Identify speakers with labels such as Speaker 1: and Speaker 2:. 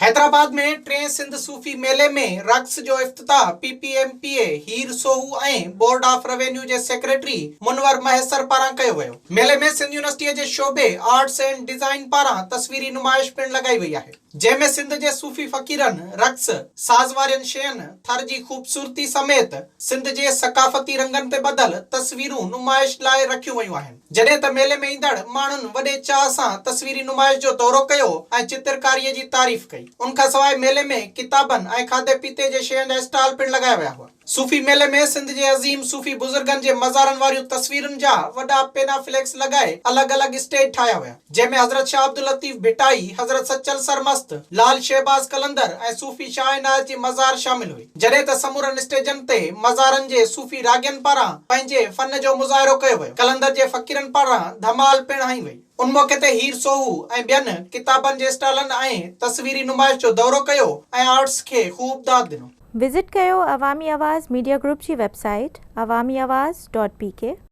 Speaker 1: हैदराबाद में टे सिंध सूफ़ी मेले में रक़्स जो इफ्तिताह PPMPA हीर सोहू ऐं बोर्ड ऑफ रेवेन्यू जे सेक्रेटरी मुनवर महसर पारां कयो वियो। मेले में सिंध यूनिवर्सिटीअ जे शोबे आर्ट्स एंड डिज़ाइन पारां तस्वीरी नुमाइश पिणु लगाई वई आहे, जंहिंमें सिंध जे सूफ़ी फ़क़ीरनि रक़्स, साज़ वारियुनि शयुनि, थर जी ख़ूबसूरती समेत सिंध जे सक़ाफ़ती रंगनि ते ॿधल तस्वीरूं नुमाइश लाइ रखियूं वयूं आहिनि। जॾहिं त मेले में ईंदड़ माण्हुनि वॾे चाह सां तस्वीरी नुमाइश जो दौरो कयो ऐं चित्रकारीअ जी तारीफ़ कई। उनखां सवाइ मेले में किताबनि ऐं खाधे पीते जे शयुनि जा स्टॉल पिणु लॻाया विया हुआ। सूफ़ी मेले में सिंध जे अज़ीम सूफ़ी बुज़ुर्गनि जे मज़ारनि वारियूं तस्वीरुनि जा वॾा पेनाफ्लेक्स लॻाए अलॻि-अलॻि स्टेज ठाहिया विया, जंहिंमें हज़रत शाह अब्दुल लतीफ़ भिटाई, हज़रत सचल सरमस्त, लाल शहबाज़ कलंदर ऐं सूफ़ी शाह इनायत जी मज़ार शामिल हुई। जॾहिं त समूरनि स्टेजनि ते मज़ारनि जे सूफ़ी राॻियनि पारां पंहिंजे फ़न जो मुज़ाहिरो कयो वियो। कलंदर जे फ़क़ीरनि पारां धमाल पिणु हई वई। उन मौक़े ते हीर सोहू ऐं ॿियनि किताबनि जे स्टॉलनि ऐं तस्वीरी नुमाइश जो दौरो कयो ऐं आर्ट्स खे ख़ूब दाद ॾिनो।
Speaker 2: विज़िट कयो अवामी आवाज़ मीडिया ग्रुप जी वेबसाइट awamiawaz.pk